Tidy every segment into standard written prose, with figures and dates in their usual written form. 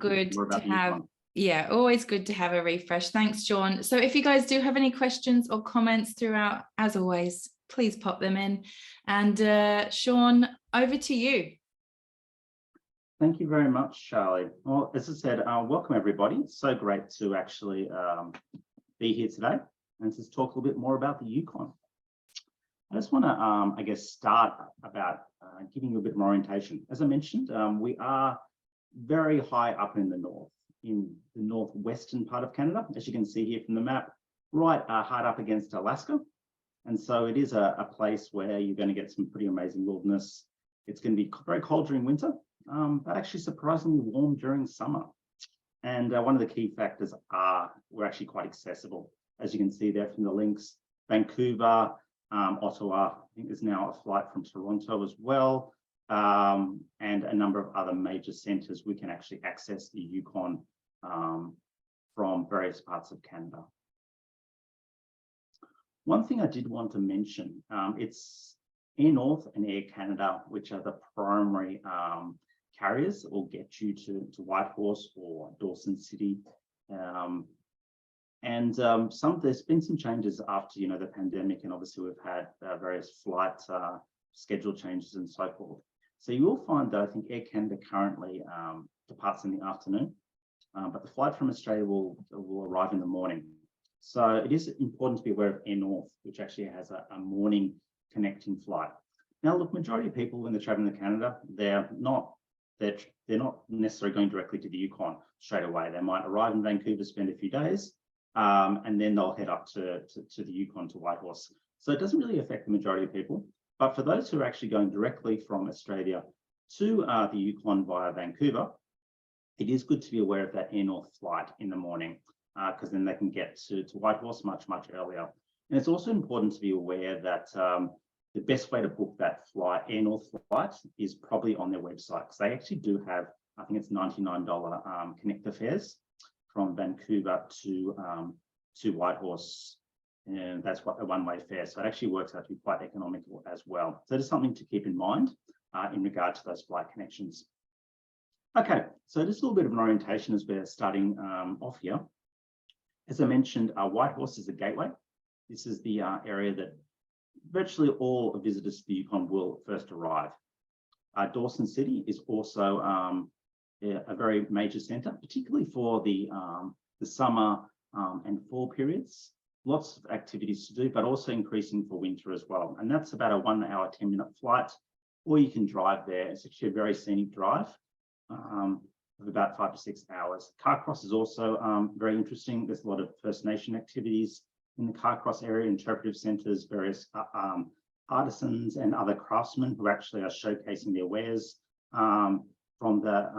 good more about to the have. Yukon. Yeah, always good to have a refresh. Thanks, Sean. So if you guys do have any questions or comments throughout, as always, please pop them in. And Sean, over to you. Thank you very much, Charlie. Well, as I said, welcome everybody. It's so great to actually be here today and to talk a little bit more about the Yukon. I just want to, I guess, start about giving you a bit more orientation. As I mentioned, we are very high up in the northwestern part of Canada, as you can see here from the map, right hard up against Alaska. And so it is a place where you're going to get some pretty amazing wilderness. It's going to be very cold during winter, but actually surprisingly warm during summer. And one of the key factors are we're actually quite accessible. As you can see there from the links, Vancouver, Ottawa, I think there's now a flight from Toronto as well, and a number of other major centres. We can actually access the Yukon from various parts of Canada. One thing I did want to mention, it's Air North and Air Canada, which are the primary carriers that will get you to Whitehorse or Dawson City. There's been some changes after, the pandemic, and obviously we've had various flight schedule changes and so forth. So you will find that I think Air Canada currently departs in the afternoon, but the flight from Australia will arrive in the morning. So it is important to be aware of Air North, which actually has a morning connecting flight. Now, look, majority of people when they're traveling to Canada, they're not necessarily going directly to the Yukon straight away. They might arrive in Vancouver, spend a few days, and then they'll head up to the Yukon, to Whitehorse. So it doesn't really affect the majority of people. But for those who are actually going directly from Australia to the Yukon via Vancouver, it is good to be aware of that Air North flight in the morning, because then they can get to Whitehorse much earlier. And it's also important to be aware that the best way to book that flight, Air North flight, is probably on their website, because they actually do have, I think it's $99 connector fares from Vancouver to Whitehorse, and that's what a one-way fare. So it actually works out to be quite economical as well. So just something to keep in mind in regard to those flight connections. Okay, so just a little bit of an orientation as we're starting off here. As I mentioned, Whitehorse is a gateway. This is the area that virtually all visitors to the Yukon will first arrive. Dawson City is also a very major centre, particularly for the summer and fall periods. Lots of activities to do, but also increasing for winter as well. And that's about a 1 hour, 10-minute flight, or you can drive there. It's actually a very scenic drive of about 5 to 6 hours. Carcross is also very interesting. There's a lot of First Nation activities in the Carcross area, interpretive centres, various artisans and other craftsmen who actually are showcasing their wares from their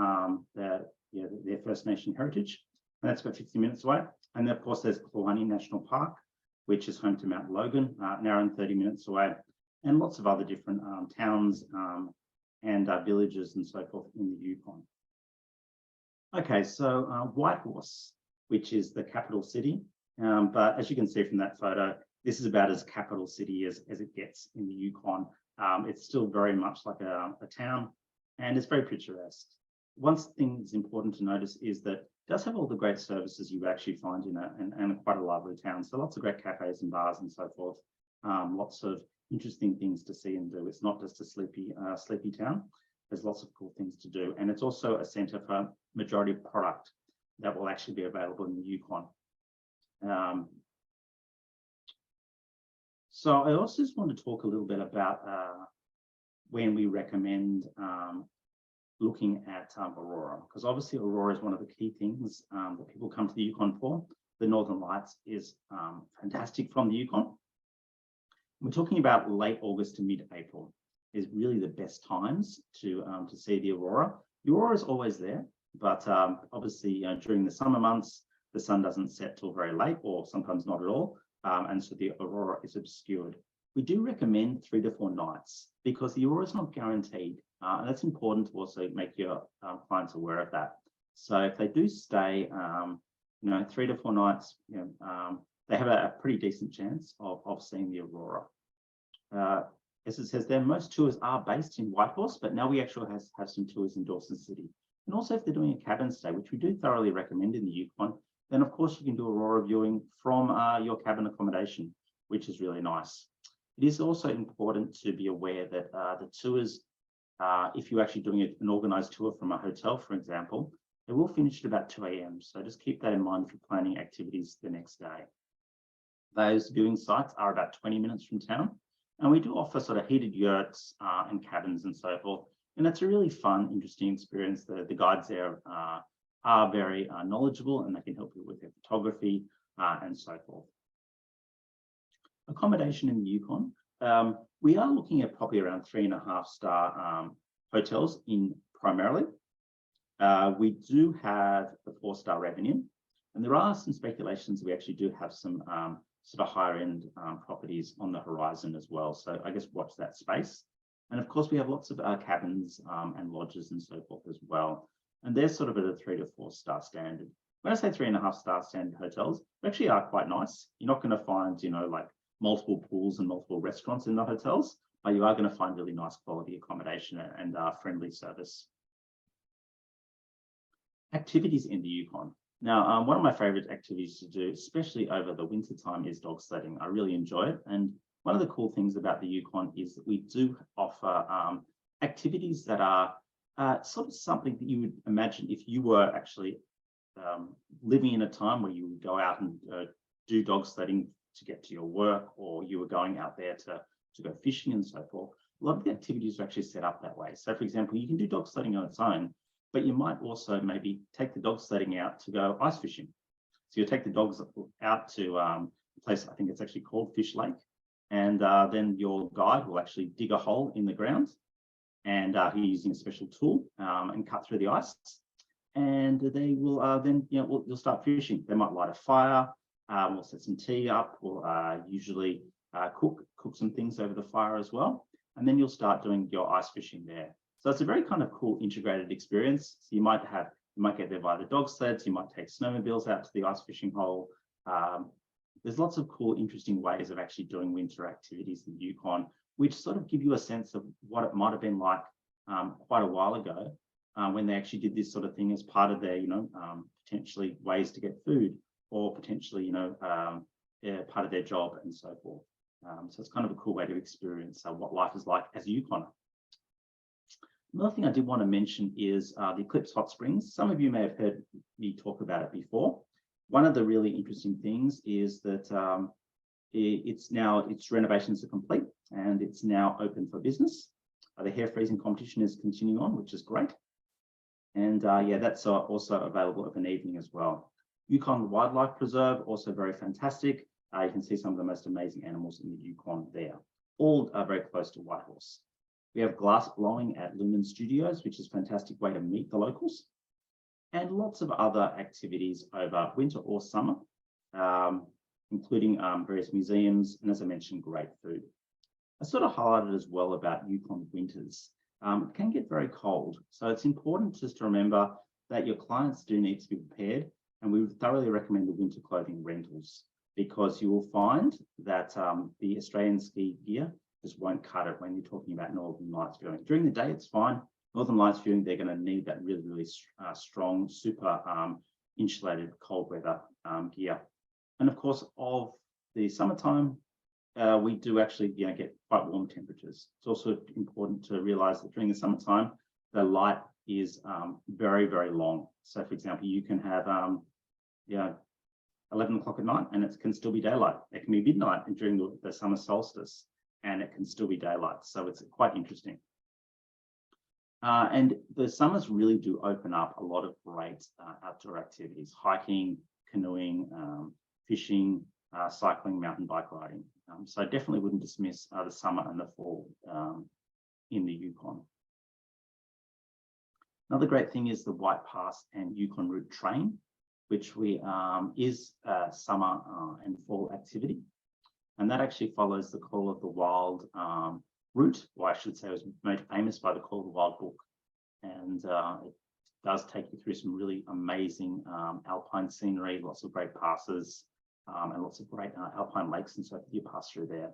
First Nation heritage. And that's about 50 minutes away. And then, of course, there's Kluane National Park, which is home to Mount Logan, an hour and 30 minutes away, and lots of other different towns and villages and so forth in the Yukon. Okay, so Whitehorse, which is the capital city, but as you can see from that photo, this is about as capital city as it gets in the Yukon. It's still very much like a town, and it's very picturesque. One thing that's important to notice is that it does have all the great services you would actually find in quite a lively town. So lots of great cafes and bars and so forth. Lots of interesting things to see and do. It's not just a sleepy town. There's lots of cool things to do. And it's also a centre for majority of product that will actually be available in the Yukon. So I also just want to talk a little bit about when we recommend looking at aurora, because obviously aurora is one of the key things that people come to the Yukon for. The Northern Lights is fantastic from the Yukon. We're talking about late August to mid-April is really the best times to see the aurora. The aurora is always there, but obviously during the summer months, the sun doesn't set till very late, or sometimes not at all, and so the aurora is obscured. We do recommend 3 to 4 nights because the aurora is not guaranteed, and that's important to also make your clients aware of that. So if they do stay, 3 to 4 nights, they have a pretty decent chance of seeing the aurora. As it says there, most tours are based in Whitehorse, but now we actually have some tours in Dawson City. And also if they're doing a cabin stay, which we do thoroughly recommend in the Yukon, then of course you can do aurora viewing from your cabin accommodation, which is really nice. It is also important to be aware that the tours, if you're actually doing an organized tour from a hotel, for example, they will finish at about 2 a.m. So just keep that in mind if you're planning activities the next day. Those viewing sites are about 20 minutes from town. And we do offer sort of heated yurts and cabins and so forth. And that's a really fun, interesting experience. The guides there are very knowledgeable, and they can help you with their photography and so forth. Accommodation in the Yukon. We are looking at probably around 3.5-star hotels in primarily. We do have the 4-star revenue, and there are some speculations we actually do have some sort of higher end properties on the horizon as well. So I guess watch that space. And of course, we have lots of cabins and lodges and so forth as well. And they're sort of at a 3 to 4-star standard. When I say 3.5-star standard hotels, they actually are quite nice. You're not going to find, like multiple pools and multiple restaurants in the hotels, but you are going to find really nice quality accommodation and friendly service. Activities in the Yukon. Now, one of my favorite activities to do, especially over the winter time, is dog sledding. I really enjoy it. And one of the cool things about the Yukon is that we do offer activities that are sort of something that you would imagine if you were actually living in a time where you would go out and do dog sledding to get to your work, or you were going out there to go fishing and so forth. A lot of the activities are actually set up that way. So, for example, you can do dog sledding on its own, but you might also maybe take the dog sledding out to go ice fishing. So you'll take the dogs out to a place, I think it's actually called Fish Lake, and then your guide will actually dig a hole in the ground, and he's using a special tool and cut through the ice. And they will then, you'll start fishing. They might light a fire, we'll set some tea up, we'll usually cook some things over the fire as well. And then you'll start doing your ice fishing there. So it's a very kind of cool integrated experience. So you might get there by the dog sleds, you might take snowmobiles out to the ice fishing hole. There's lots of cool, interesting ways of actually doing winter activities in the Yukon, which sort of give you a sense of what it might have been like quite a while ago when they actually did this sort of thing as part of their, potentially ways to get food, or potentially, part of their job and so forth. So it's kind of a cool way to experience what life is like as a Yukoner. Another thing I did want to mention is the Eclipse Hot Springs. Some of you may have heard me talk about it before. One of the really interesting things is that its renovations are complete and it's now open for business. The hair freezing competition is continuing on, which is great. And that's also available of an evening as well. Yukon Wildlife Preserve, also very fantastic. You can see some of the most amazing animals in the Yukon there. All are very close to Whitehorse. We have glass blowing at Lumen Studios, which is a fantastic way to meet the locals, and lots of other activities over winter or summer, including various museums, and as I mentioned, great food. I sort of highlighted as well about Yukon winters. It can get very cold, so it's important just to remember that your clients do need to be prepared, and we would thoroughly recommend the winter clothing rentals, because you will find that the Australian ski gear just won't cut it when you're talking about Northern Lights viewing. During the day, it's fine. Northern Lights viewing, they're going to need that really, really strong, super insulated cold weather gear. And of course, of the summertime, we do actually get quite warm temperatures. It's also important to realize that during the summertime, the light is very, very long. So for example, you can have 11 o'clock at night and it can still be daylight. It can be midnight and during the summer solstice, and it can still be daylight. So it's quite interesting. And the summers really do open up a lot of great outdoor activities: hiking, canoeing, fishing, cycling, mountain bike riding. So I definitely wouldn't dismiss the summer and the fall in the Yukon. Another great thing is the White Pass and Yukon Route train, which is a summer and fall activity. And that actually follows the Call of the Wild route, or I should say it was made famous by the Call of the Wild book. And it does take you through some really amazing alpine scenery, lots of great passes, and lots of great alpine lakes and so forth you pass through there.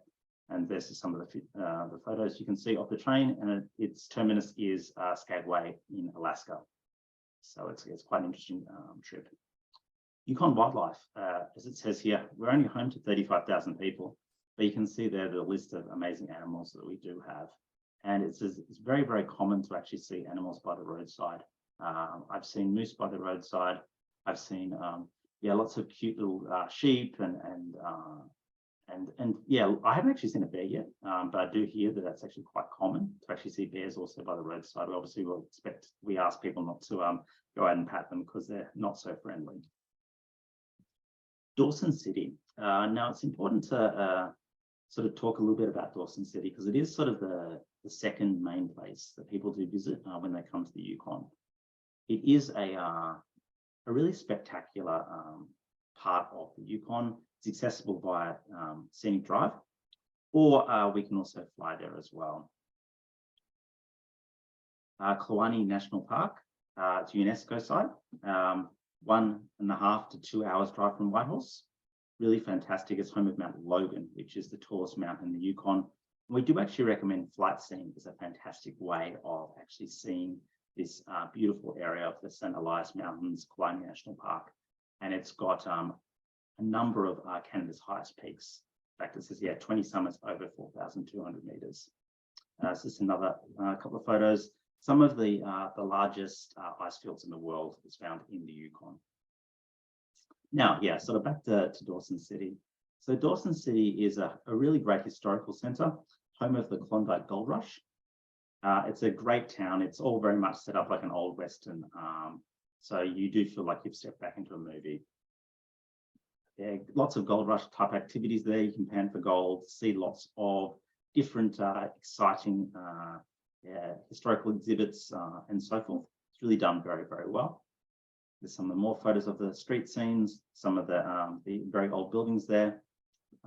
And this is some of the photos you can see of the train, and its terminus is Skagway in Alaska. So it's quite an interesting trip. Yukon Wildlife, as it says here, we're only home to 35,000 people, but you can see there the list of amazing animals that we do have. And it's very, very common to actually see animals by the roadside. I've seen moose by the roadside. I've seen, lots of cute little sheep and yeah, I haven't actually seen a bear yet, but I do hear that that's actually quite common to actually see bears also by the roadside. Obviously, we ask people not to go out and pat them because they're not so friendly. Dawson City. Now, it's important to sort of talk a little bit about Dawson City because it is sort of the second main place that people do visit when they come to the Yukon. It is a really spectacular part of the Yukon. It's accessible via scenic drive, or we can also fly there as well. Kluane National Park, it's a UNESCO site, 1.5 to 2 hours drive from Whitehorse. Really fantastic. It's home of Mount Logan, which is the tallest mountain in the Yukon. We do actually recommend flight seeing as a fantastic way of actually seeing this beautiful area of the St. Elias Mountains, Kluane National Park. And it's got a number of Canada's highest peaks. In fact, it says, 20 summits over 4,200 meters. So this is another couple of photos. Some of the largest ice fields in the world is found in the Yukon. Now, sort of back to Dawson City. So Dawson City is a really great historical centre, home of the Klondike Gold Rush. It's a great town. It's all very much set up like an old Western. So you do feel like you've stepped back into a movie. There are lots of gold rush type activities there. You can pan for gold, see lots of different exciting historical exhibits and so forth. It's really done very, very well. There's some of the more photos of the street scenes, some of the very old buildings there.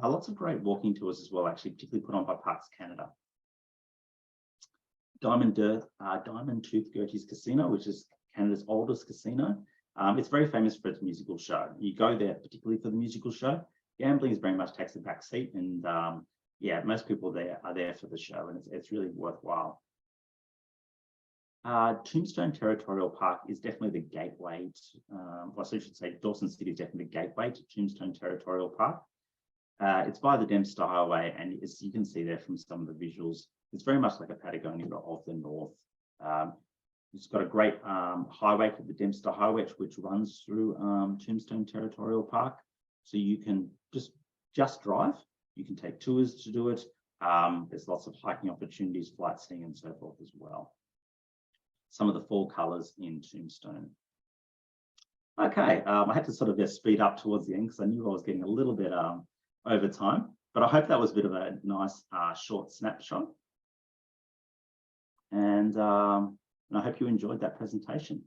Lots of great walking tours as well, actually, particularly put on by Parks Canada. Diamond Tooth Gertie's Casino, which is Canada's oldest casino. It's very famous for its musical show. You go there particularly for the musical show. Gambling is very much takes a back seat, and most people there are there for the show, and it's really worthwhile. Tombstone Territorial Park is definitely the gateway to, I should say Dawson City is definitely the gateway to Tombstone Territorial Park. It's by the Dempster Highway, and as you can see there from some of the visuals, it's very much like a Patagonia of the north. It's got a great highway called the Dempster Highway, which runs through Tombstone Territorial Park. So you can just drive. You can take tours to do it. There's lots of hiking opportunities, flight seeing, and so forth as well. Some of the fall colours in Tombstone. Okay, I had to sort of speed up towards the end because I knew I was getting a little bit over time, but I hope that was a bit of a nice short snapshot. And I hope you enjoyed that presentation.